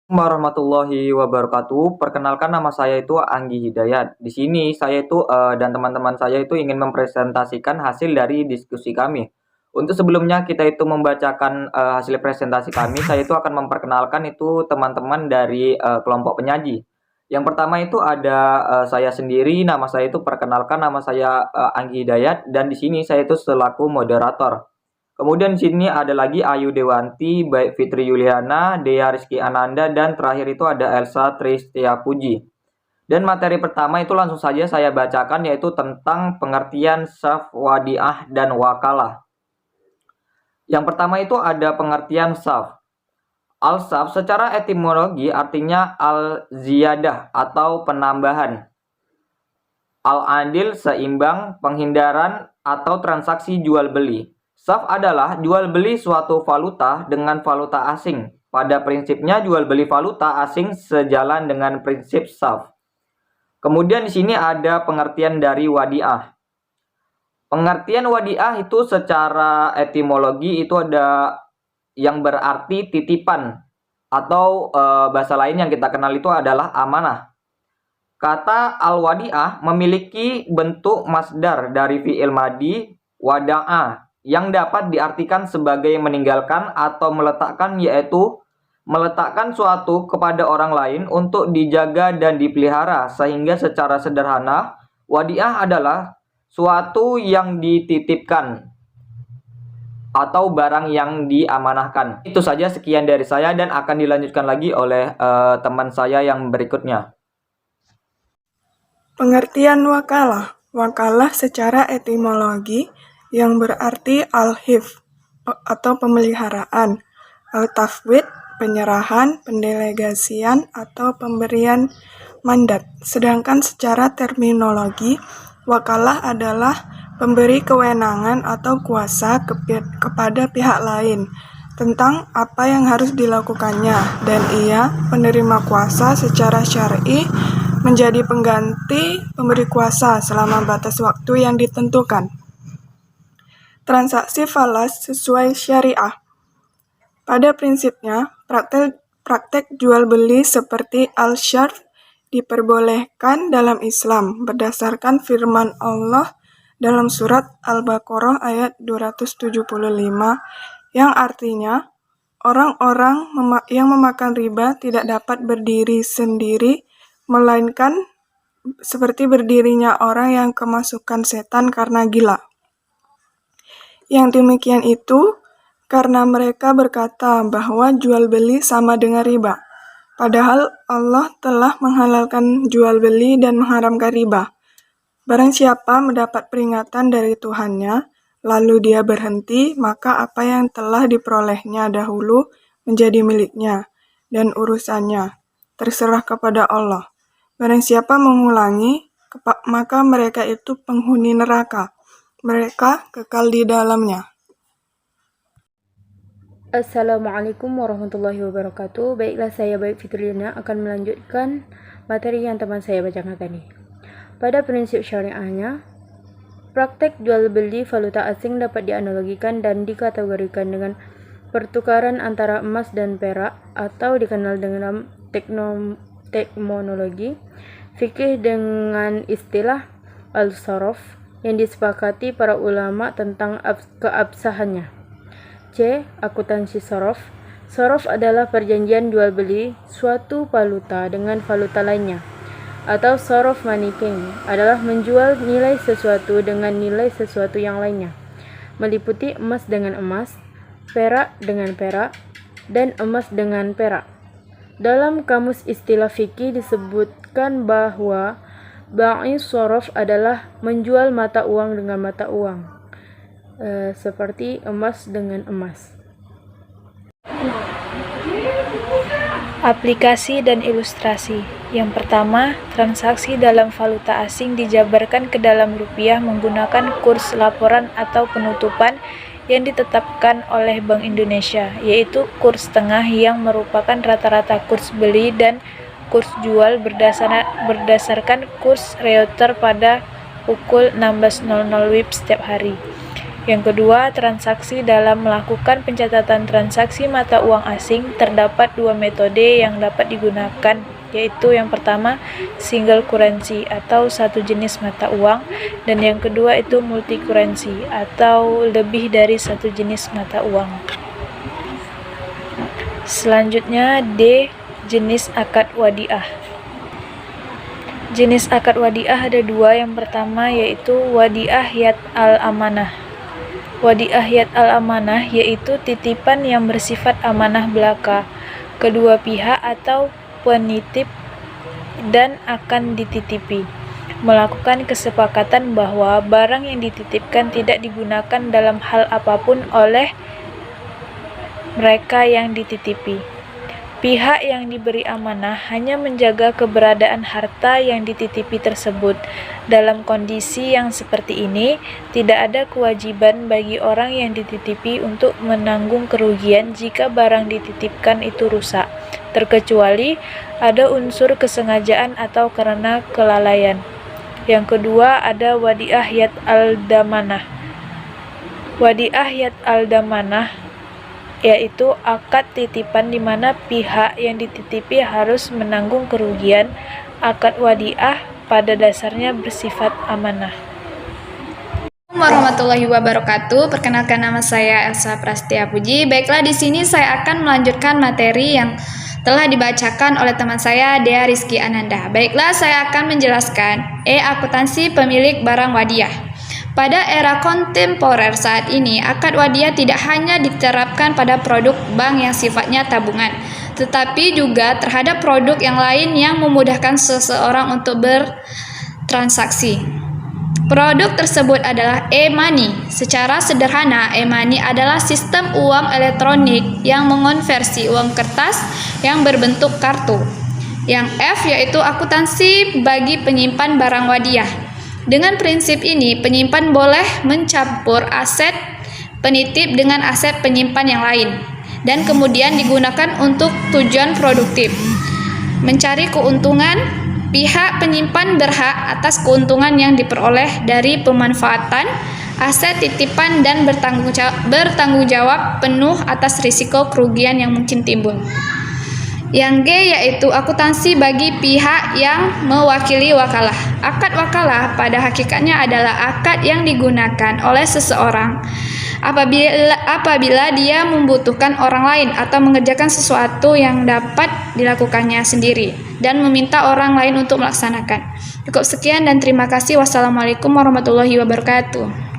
Warahmatullahi wabarakatuh. Perkenalkan nama saya itu Anggi Hidayat. Di sini saya itu dan teman-teman saya itu ingin mempresentasikan hasil dari diskusi kami. Untuk sebelumnya kita itu membacakan hasil presentasi kami, saya itu akan memperkenalkan itu teman-teman dari kelompok penyaji. Yang pertama itu ada saya sendiri, nama saya itu perkenalkan nama saya Anggi Hidayat dan di sini saya itu selaku moderator. Kemudian di sini ada lagi Ayu Dewanti, baik Fitri Yuliana, Dea Rizky Ananda, dan terakhir itu ada Elsa Tristia Puji. Dan materi pertama itu langsung saja saya bacakan yaitu tentang pengertian syaf, wadiah, dan wakalah. Yang pertama itu ada pengertian syaf. Al-syaf secara etimologi artinya al-ziyadah atau penambahan. Al-adil seimbang, penghindaran, atau transaksi jual beli. Syaf adalah jual beli suatu valuta dengan valuta asing. Pada prinsipnya jual beli valuta asing sejalan dengan prinsip syaf. Kemudian di sini ada pengertian dari wadiah. Pengertian wadiah itu secara etimologi itu ada yang berarti titipan atau bahasa lain yang kita kenal itu adalah amanah. Kata al-wadi'ah memiliki bentuk masdar dari fi'il madi wada'a yang dapat diartikan sebagai meninggalkan atau meletakkan, yaitu meletakkan suatu kepada orang lain untuk dijaga dan dipelihara, sehingga secara sederhana wadi'ah adalah suatu yang dititipkan atau barang yang diamanahkan. Itu saja, sekian dari saya dan akan dilanjutkan lagi oleh teman saya yang berikutnya. Pengertian wakalah. Wakalah secara etimologi yang berarti al-hifz atau pemeliharaan, al-tafwid penyerahan, pendelegasian atau pemberian mandat. Sedangkan secara terminologi, wakalah adalah pemberi kewenangan atau kuasa kepada pihak lain tentang apa yang harus dilakukannya, dan ia penerima kuasa secara syar'i menjadi pengganti pemberi kuasa selama batas waktu yang ditentukan. Transaksi falas sesuai syariah. Pada prinsipnya, praktek jual beli seperti al-syarf diperbolehkan dalam Islam berdasarkan firman Allah dalam surat Al-Baqarah ayat 275 yang artinya orang-orang yang memakan riba tidak dapat berdiri sendiri, melainkan seperti berdirinya orang yang kemasukan setan karena gila. Yang demikian itu karena mereka berkata bahwa jual beli sama dengan riba. Padahal Allah telah menghalalkan jual beli dan mengharamkan riba. Barang siapa mendapat peringatan dari Tuhannya, lalu dia berhenti, maka apa yang telah diperolehnya dahulu menjadi miliknya, dan urusannya terserah kepada Allah. Barang siapa mengulangi, maka mereka itu penghuni neraka. Mereka kekal di dalamnya. Assalamualaikum warahmatullahi wabarakatuh. Baiklah, saya Baik Fitriana akan melanjutkan materi yang teman saya bacakan tadi. Pada prinsip syariahnya, praktek jual beli valuta asing dapat dianalogikan dan dikategorikan dengan pertukaran antara emas dan perak, atau dikenal dengan teknologi fikih dengan istilah al-saraf yang disepakati para ulama tentang keabsahannya. C. Akuntansi sorof. Sorof adalah perjanjian jual beli suatu valuta dengan valuta lainnya, atau sorof making adalah menjual nilai sesuatu dengan nilai sesuatu yang lainnya, meliputi emas dengan emas, perak dengan perak, dan emas dengan perak. Dalam kamus istilah fikih disebutkan bahwa bai sorof adalah menjual mata uang dengan mata uang, seperti emas dengan emas. Aplikasi dan ilustrasi. Yang pertama, transaksi dalam valuta asing dijabarkan ke dalam rupiah menggunakan kurs laporan atau penutupan yang ditetapkan oleh Bank Indonesia, yaitu kurs tengah yang merupakan rata-rata kurs beli dan kurs jual berdasarkan kurs Reuters pada pukul 16.00 WIB setiap hari. Yang kedua, transaksi dalam melakukan pencatatan transaksi mata uang asing terdapat dua metode yang dapat digunakan, yaitu yang pertama single currency atau satu jenis mata uang, dan yang kedua itu multi currency atau lebih dari satu jenis mata uang. Selanjutnya D. Jenis akad wadiah. Jenis akad wadiah ada dua. Yang pertama yaitu wadiah yad al-amanah. Wadiah yad al-amanah yaitu titipan yang bersifat amanah belaka kedua pihak atau penitip dan akan dititipi, melakukan kesepakatan bahwa barang yang dititipkan tidak digunakan dalam hal apapun oleh mereka yang dititipi. Pihak yang diberi amanah hanya menjaga keberadaan harta yang dititipi tersebut. Dalam kondisi yang seperti ini, tidak ada kewajiban bagi orang yang dititipi untuk menanggung kerugian jika barang dititipkan itu rusak, terkecuali ada unsur kesengajaan atau karena kelalaian. Yang kedua ada wadiah yad al-damanah. Wadiah yad al-damanah yaitu akad titipan di mana pihak yang dititipi harus menanggung kerugian. Akad wadiah pada dasarnya bersifat amanah. Assalamualaikum warahmatullahi wabarakatuh. Perkenalkan, nama saya Elsa Prastia Puji. Baiklah, di sini saya akan melanjutkan materi yang telah dibacakan oleh teman saya Dea Rizky Ananda. Baiklah, saya akan menjelaskan akuntansi pemilik barang wadiah. Pada era kontemporer saat ini, akad wadiah tidak hanya diterapkan pada produk bank yang sifatnya tabungan, tetapi juga terhadap produk yang lain yang memudahkan seseorang untuk bertransaksi. Produk tersebut adalah e-money. Secara sederhana, e-money adalah sistem uang elektronik yang mengonversi uang kertas yang berbentuk kartu. Yang F yaitu akuntansi bagi penyimpan barang wadiah. Dengan prinsip ini, penyimpan boleh mencampur aset penitip dengan aset penyimpan yang lain dan kemudian digunakan untuk tujuan produktif. Mencari keuntungan, pihak penyimpan berhak atas keuntungan yang diperoleh dari pemanfaatan aset titipan dan bertanggung jawab penuh atas risiko kerugian yang mungkin timbul. Yang G yaitu akuntansi bagi pihak yang mewakili wakalah. Akad wakalah pada hakikatnya adalah akad yang digunakan oleh seseorang apabila dia membutuhkan orang lain atau mengerjakan sesuatu yang dapat dilakukannya sendiri dan meminta orang lain untuk melaksanakan. Cukup sekian dan terima kasih. Wassalamualaikum warahmatullahi wabarakatuh.